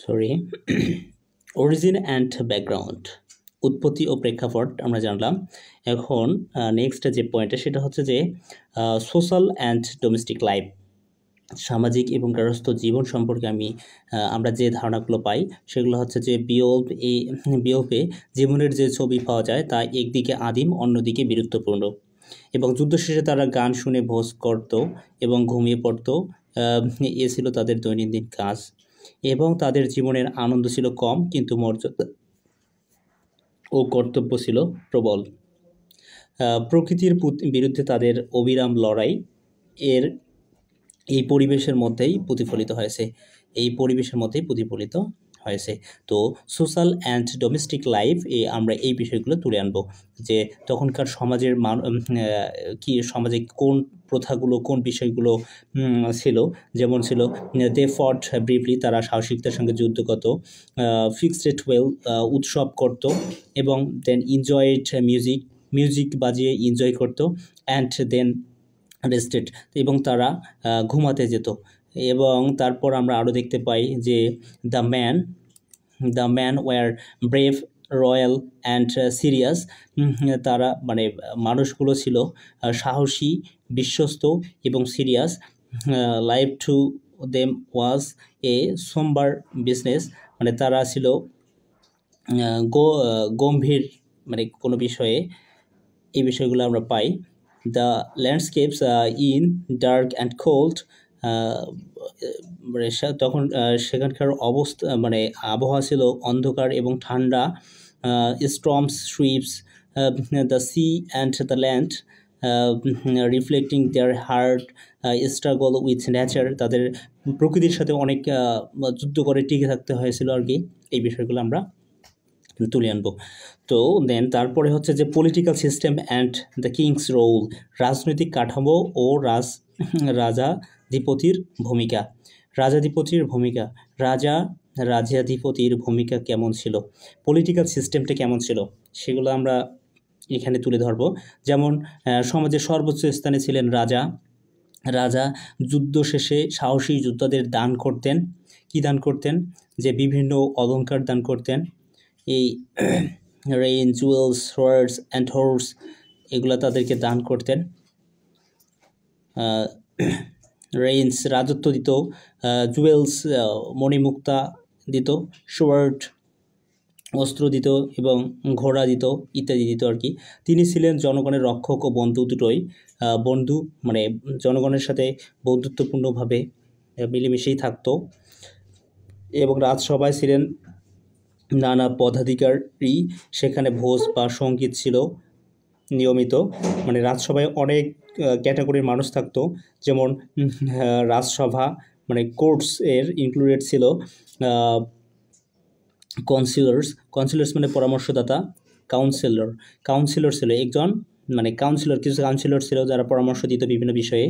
Sorry. Origin and background, উৎপত্তি ও প্রেক্ষাপট আমরা জানলাম। এখন নেক্সট যে পয়েন্টটা সেটা হচ্ছে যে সোশ্যাল অ্যান্ড ডোমেস্টিক লাইফ, সামাজিক এবং গার্হস্থ্য জীবন সম্পর্কে আমরা যে ধারণাগুলো পাই সেগুলো হচ্ছে যে বিওপে জীবনের যে ছবি পাওয়া যায় তা একদিকে আদিম, অন্যদিকে বীরত্বপূর্ণ। এবং যুদ্ধ শেষে তারা গান শুনে ভোজ করত এবং ঘুমিয়ে পড়তো। এ ছিল তাদের দৈনন্দিন কাজ, এবং তাদের জীবনের আনন্দ ছিল কম, কিন্তু মর্যাদা ও কর্তব্য ছিল প্রবল। প্রকৃতির বিরুদ্ধে তাদের অবিরাম লড়াই এর এই পরিবেশের মধ্যেই প্রতিফলিত হয়েছে, তো সোশ্যাল অ্যান্ড ডোমেস্টিক লাইফ আমরা এই বিষয়গুলো তুলে আনবো, যে তখনকার সমাজের সমাজে কোন প্রথাগুলো, কোন বিষয়গুলো ছিল। যেমন ছিল দে ফট ব্রিফলি, তারা সাহসিকতার সঙ্গে যুদ্ধ করত, ফিক্সড ওয়েল উৎসব করত, এবং দেন এনজয়েড মিউজিক বাজিয়ে এনজয় করত, অ্যান্ড দেন রেস্টেড, এবং তারা ঘুমাতে যেত। এবং তারপর আমরা আরও দেখতে পাই যে the man were brave, loyal and serious. তারা মানুষগুলো ছিল সাহসী, বিশ্বস্ত এবং serious. Life to them was a somber business, তারা ছিল গম্ভীর কোনো বিষয়ে। এই বিষয়গুলো আমরা পাই। The landscapes in dark and cold, তখন সেখানকার অবস্থা আবহাওয়া ছিল অন্ধকার এবং ঠান্ডা। Storms sweeps the sea and the land, reflecting their hard struggle with nature, তাদের প্রকৃতির সাথে অনেক যুদ্ধ করে টিকে থাকতে হয়েছিল আর কি। এই বিষয়গুলো আমরা তুলে আনবো। তো দেন তারপরে হচ্ছে যে political system and the kings role, রাজনৈতিক কাঠামো ও রাজাধিপতির ভূমিকা। রাজাধিপতির ভূমিকা কেমন ছিল, পলিটিক্যাল সিস্টেমটা কেমন ছিল, সেগুলো আমরা এখানে তুলে ধরবো। যেমন সমাজের সর্বোচ্চ স্থানে ছিলেন রাজা যুদ্ধ শেষে সাহসী যোদ্ধাদের দান করতেন। কি দান করতেন? যে বিভিন্ন অলংকার দান করতেন। এই rain, jewels, swords and horse, এগুলো তাদেরকে দান করতেন। রেইনস রাজত্ব দিত, জুয়েলস মণিমুক্তা দিত, সোয়ার্ড অস্ত্র দিত, এবং ঘোড়া দিত, ইত্যাদি দিত আর কি। তিনি ছিলেন জনগণের রক্ষক ও বন্ধু দুটোই। জনগণের সাথে বন্ধুত্বপূর্ণভাবে মিলেমিশেই থাকতো। এবং রাজসভায় ছিলেন নানা পদাধিকারী, সেখানে ভোজ বা সঙ্গীত ছিল নিয়মিত। রাজসভায় অনেক ক্যাটাগরির মানুষ থাকতো। যেমন রাজসভা কোর্টস এর ইনক্লুডেড ছিল কাউন্সিলর্স পরামর্শদাতা। কাউন্সিলর ছিল একজন কিছু কাউন্সিলর ছিল যারা পরামর্শ দিত বিভিন্ন বিষয়ে।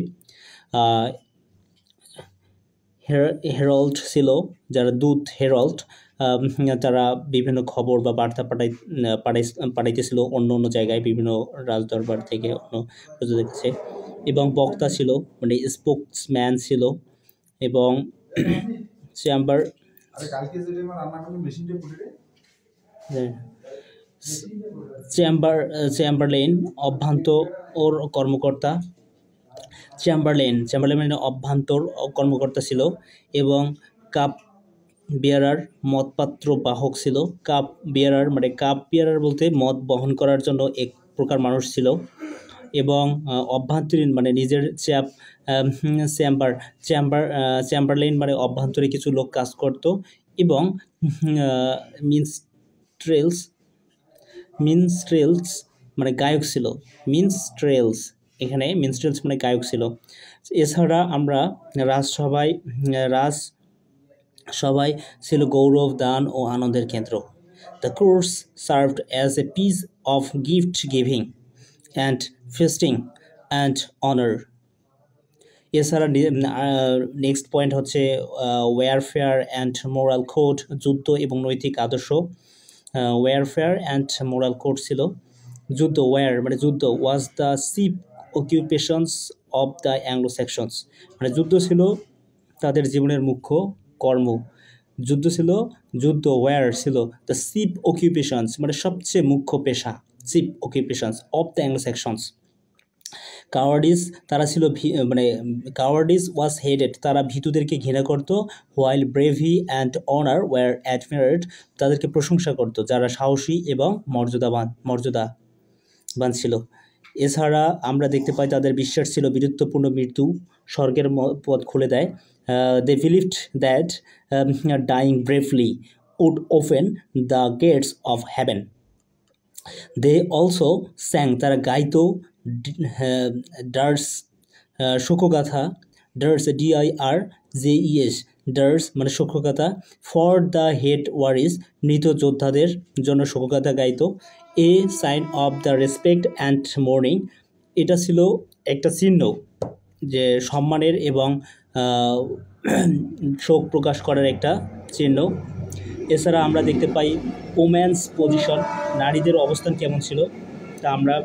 হেরাল্ড ছিল, যারা দূত, হেরাল্ড, তারা বিভিন্ন খবর বা বার্তা পাঠাইতেছিল অন্য জায়গায়, বিভিন্ন রাজদরবার থেকে অন্য প্রজাদের কাছে। এবং বক্তা ছিল, স্পোকসম্যান ছিল, এবং চেম্বারলেন অভ্যন্তর কর্মকর্তা। চেম্বারলেন অভ্যন্তর কর্মকর্তা ছিল, এবং কাপ বিয়ারার মদপাত্র বাহক ছিল। কাপ বিয়ারার বলতে মদ বহন করার জন্য এক প্রকার মানুষ ছিল। এবং অভ্যন্তরীণ নিজের চেম্বারলেন অভ্যন্তরে কিছু লোক কাজ করত। এবং মিনস্ট্রেলস গায়ক ছিল। মিনস্ট্রেলস গায়ক ছিল। এছাড়া আমরা রাজসভায় ছিল গৌরব, দান ও আনন্দের কেন্দ্র। The course served as a piece of gift giving and feasting and honour. এছাড়া নেক্সট পয়েন্ট হচ্ছে ওয়ারফেয়ার অ্যান্ড মোরাল কোড, যুদ্ধ এবং নৈতিক আদর্শ। ওয়ারফেয়ার অ্যান্ড মোরাল কোড ছিল যুদ্ধ। যুদ্ধ was the chief occupations of the Anglo Saxons, যুদ্ধ ছিল তাদের জীবনের মুখ্য কর্ম। যুদ্ধ ছিল, যুদ্ধ ওয়ার ছিল দ্য চিফ অকুপেশনস, মানে সবচেয়ে মুখ্য পেশা, chief occupations of the Anglo Saxons. Cowardice, তারা ছিল মানে কাওয়ার্ডিস ওয়াজ হেডেড, তারা ভীতুদেরকে ঘৃণা করত। হোয়াইল ব্রেভি অ্যান্ড অনার ওয়ার অ্যাডমিরার্ড, তাদেরকে প্রশংসা করত যারা সাহসী এবং মর্যাদাবান ছিল। এছাড়া আমরা দেখতে পাই তাদের বিশ্বাস ছিল বীরত্বপূর্ণ মৃত্যু স্বর্গের পথ খুলে দেয়। They believed that dying bravely would open the gates of heaven. They also sang, তারা গাইতো ডার্স, শোকগাথা, ডার্স DIRJES, ডার্স মানে শোকগাথা, ফর দ্য হেড ওয়ারিস, মৃত যোদ্ধাদের জন্য শোকগাথা গাইতো। A sign of the respect and mourning, এটা ছিল একটা চিহ্ন যে সম্মানের এবং শোক প্রকাশ করার একটা চিহ্ন। এছাড়া আমরা দেখতে পাই ওম্যানস পজিশন, নারীদের অবস্থান কেমন ছিল তা আমরা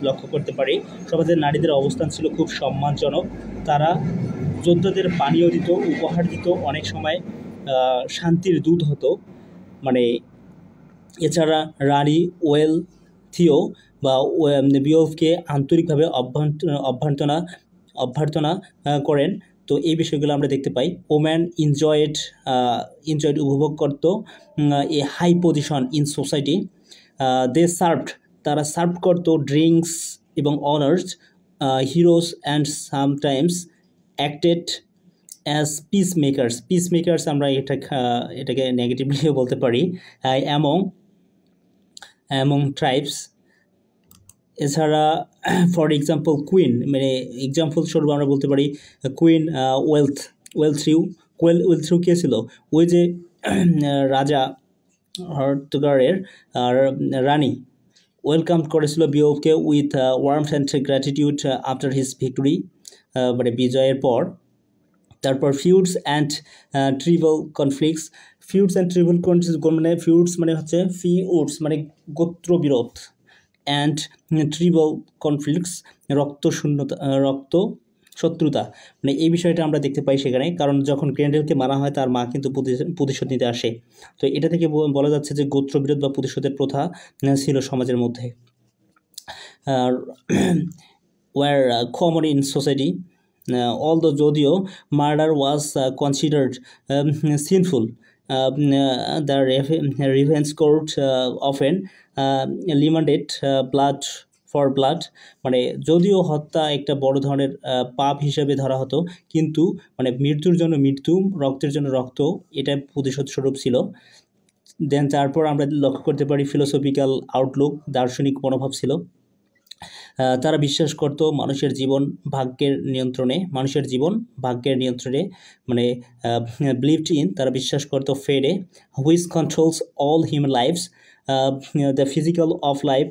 লক্ষ্য করতে পারি। সমাজের নারীদের অবস্থান ছিল খুব সম্মানজনক। তারা যোদ্ধাদের পানীয় দিত, উপহার দিত, অনেক সময় শান্তির দূত হতো। মানে এছাড়া রানী ওয়েলথিও বা বিওফকে আন্তরিকভাবে অভ্যর্থনা করেন। তো এই বিষয়গুলো আমরা দেখতে পাই। ওম্যান এনজয়েড উপভোগ করতো a high position in society. They served, তারা সার্ভ করতো ড্রিঙ্কস এবং honours. Heroes and sometimes acted as peace makers আমরা এটাকে নেগেটিভলিও বলতে পারি অ্যামং ট্রাইবস। এছাড়া ফর এক্সাম্পল কুইন, মানে এক্সাম্পল স্বরূপ আমরা বলতে পারি কুইন ওয়েলথ্রিউ কে ছিল? ওই যে রাজা হর্টগারের রানী ওয়েলকাম করেছিল বিওফকে with warmth and gratitude after his victory, মানে বিজয়ের পর। তারপর ফিউডস অ্যান্ড ট্রিবাল কনফ্লিক্টস, মানে ফিউডস মানে হচ্ছে মানে গোত্রবিরোধ, অ্যান্ড ট্রিবাল কনফ্লিক্টস রক্ত শত্রুতা, মানে এই বিষয়টা আমরা দেখতে পাই সেখানে। কারণ যখন গ্রেন্ডেলকে মারা হয় তার মা কিন্তু প্রতিশোধ নিতে আসে। তো এটা থেকে বলা যাচ্ছে যে গোত্রবিরোধ বা প্রতিশোধের প্রথা ছিল সমাজের মধ্যে। War common in society, although যদিও murder was considered sinful, the revenge court often demanded blood for blood, মানে যদিও হত্যা একটা বড় ধরনের পাপ হিসেবে ধরা হতো, কিন্তু মানে মৃত্যুর জন্য মৃত্যু, রক্তের জন্য রক্ত, এটা প্রতিশোধ স্বরূপ ছিল। দেন তারপর আমরা লক্ষ্য করতে পারি ফিলোসফিক্যাল আউটলুক, দার্শনিক মনোভাব ছিল। তারা বিশ্বাস করত মানুষের জীবন ভাগ্যের নিয়ন্ত্রণে, মানে বিলিভড ইন, তারা বিশ্বাস করত ফেডে, which controls all human lives, the physical of life,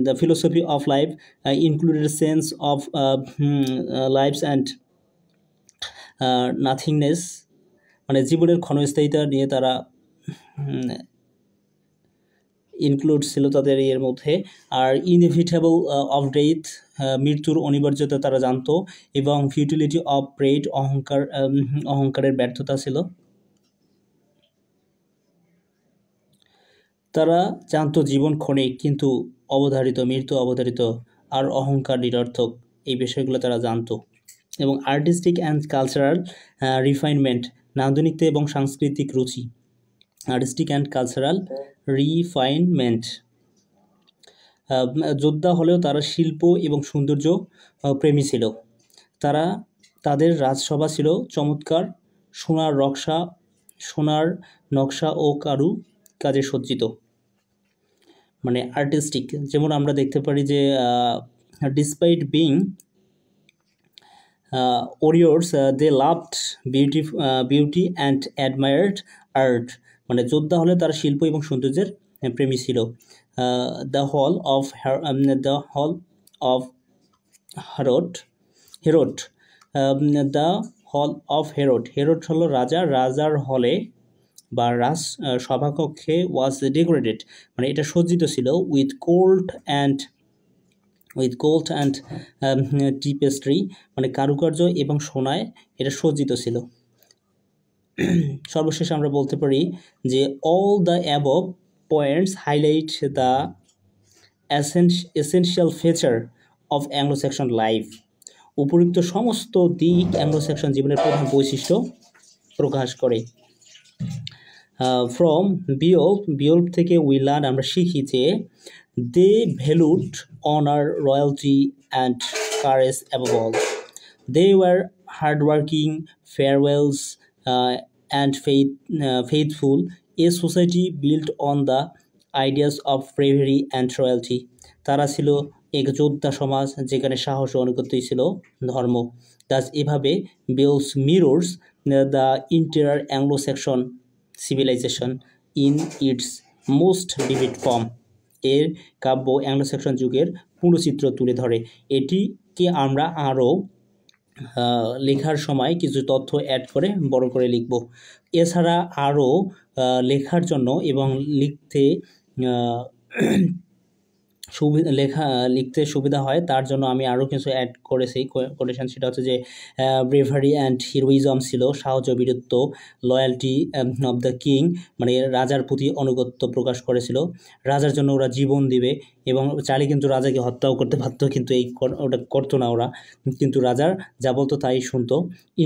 the philosophy of life included sense of lives and nothingness, মানে জীবনের ক্ষণস্থায়িতা নিয়ে তারা ইনক্লুড ছিল তাদের এর মধ্যে। আর ইনএভিটেবল অফ ডেথ, মৃত্যুর অনিবার্যতা তারা জানতো, এবং ফিউটিলিটি অফ প্রেড, অহংকারের ব্যর্থতা ছিল। তারা জানতো জীবন ক্ষণিক কিন্তু অবধারিত, মৃত্যু অবধারিত, আর অহংকার নিরর্থক, এই বিষয়গুলো তারা জানতো। এবং আর্টিস্টিক অ্যান্ড কালচারাল রিফাইনমেন্ট, নান্দনিকতা এবং সাংস্কৃতিক রুচি, আর্টিস্টিক অ্যান্ড কালচারাল রিফাইনমেন্ট। যোদ্ধা হলেও তারা শিল্প এবং সৌন্দর্য প্রেমী ছিল। তাদের রাজসভা ছিল চমৎকার, সোনার নকশা ও কারু কাজে সজ্জিত, মানে আর্টিস্টিক। যেমন আমরা দেখতে পারি যে despite being warriors they loved beauty and admired art, মানে যোদ্ধা হলে তারা শিল্প এবং সৌন্দর্যের প্রেমী ছিল। The hall of Herod, the hall of Herod হলো রাজার হলে বা রাজ সভাকক্ষে ওয়াজ ডেকোরেটেড, মানে এটা সজ্জিত ছিল উইথ গোল্ড অ্যান্ড টিপেস্ট্রি, মানে কারুকার্য এবং সোনায় এটা সজ্জিত ছিল। সর্বশেষ আমরা বলতে পারি যে all the above points highlight the essential feature of Anglo-Saxon life. উপরোক্ত সমস্ত দিক অ্যাংলো-স্যাক্সন জীবনের প্রধান বৈশিষ্ট্য প্রকাশ করে। ফ্রম বিওল্ফ থেকে উই লার্ন আমরা শিখি যে they valued honour loyalty and courage above all. They were hardworking fearless and faithful, a society built on the ideas of bravery and royalty. তারা ছিল এক যোদ্ধা সমাজ যেখানে সাহস ও আনুগত্যই ছিল ধর্ম। তাজ এভাবে বেলস mirrors the inter Anglo-Saxon civilization in its most vivid form. এর কাব্য অ্যাংলো-স্যাক্সন যুগের পুরোচিত্র তুলে ধরে। এটিকে আমরা আরও লেখার সময় কিছু তথ্য অ্যাড করে বড় করে লিখব। এছাড়া আরও লেখার জন্য এবং লিখতে লিখতে সুবিধা হয় তার জন্য আমি আরও কিছু অ্যাড করেছি কোটেশন। সেটা হচ্ছে যে ব্রেভারি অ্যান্ড হিরোইজম ছিল, সাহস ও বীরত্ব। লয়্যালটি অফ দ্য কিং, মানে রাজার প্রতি আনুগত্য প্রকাশ করেছিল। রাজার জন্য ওরা জীবন দিবে এবং চাইলে কিন্তু রাজাকে হত্যাও করতে পারতো, কিন্তু ওটা করতো না ওরা, কিন্তু রাজার যা বলতো তাই শুনতো।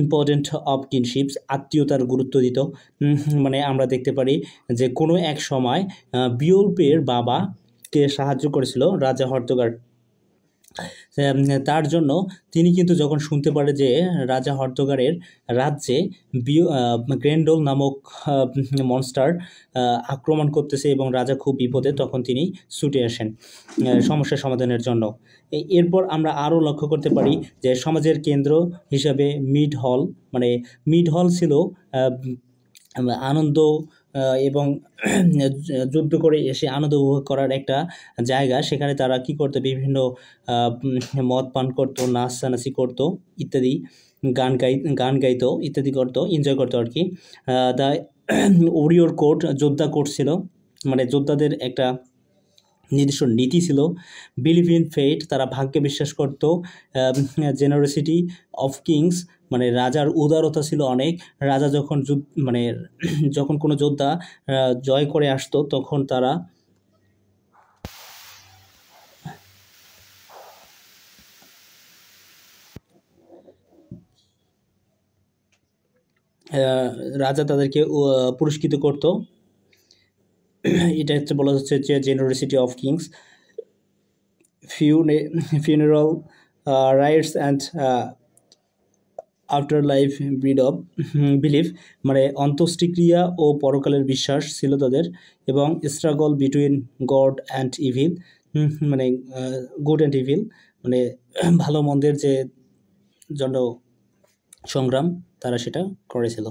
ইম্পর্টেন্ট অফ কিনশিপস, আত্মীয়তার গুরুত্ব দিত। মানে আমরা দেখতে পারি যে কোনো এক সময় বিওল্ফের বাবা কে সাহায্য করেছিল রাজা হর্তগার। তার জন্য তিনি কিন্তু যখন শুনতে পারে যে রাজা হর্তগারের রাজ্যে গ্রেন্ডল নামক মনস্টার আক্রমণ করতেছে এবং রাজা খুব বিপদে, তখন তিনি ছুটে আসেন সমস্যা সমাধানের জন্য। এরপর আমরা আরও লক্ষ্য করতে পারি যে সমাজের কেন্দ্র হিসাবে মিড হল ছিল আনন্দ এবং যুদ্ধ করে এসে আনন্দ উপভোগ করার একটা জায়গা। সেখানে তারা কি করতো, বিভিন্ন মদ পান করতো, নাচানাচি করতো ইত্যাদি, গান গাইতো ইত্যাদি করতো, এনজয় করতো আর কি। দ্য ওরিয়র কোড, যোদ্ধা কোড ছিল, মানে যোদ্ধাদের একটা নির্দিষ্ট নীতি ছিল। বিলিভ ইন ফেট, তারা ভাগ্যে বিশ্বাস করত। জেনারসিটি অফ কিংস, মানে রাজার উদারতা ছিল অনেক। রাজা যখন কোনো যোদ্ধা জয় করে আসতো তখন তারা তাদেরকে পুরস্কৃত করত। এটা হচ্ছে বলা হচ্ছে যে generosity of kings. funeral rites and after life belief, মানে অন্ত্যেষ্টিক্রিয়া ও পরকালের বিশ্বাস ছিল তাদের। এবং struggle between God and evil, মানে গুড অ্যান্ড ইভিল, মানে ভালো মন্দের যে জন্য সংগ্রাম তারা সেটা করেছিল।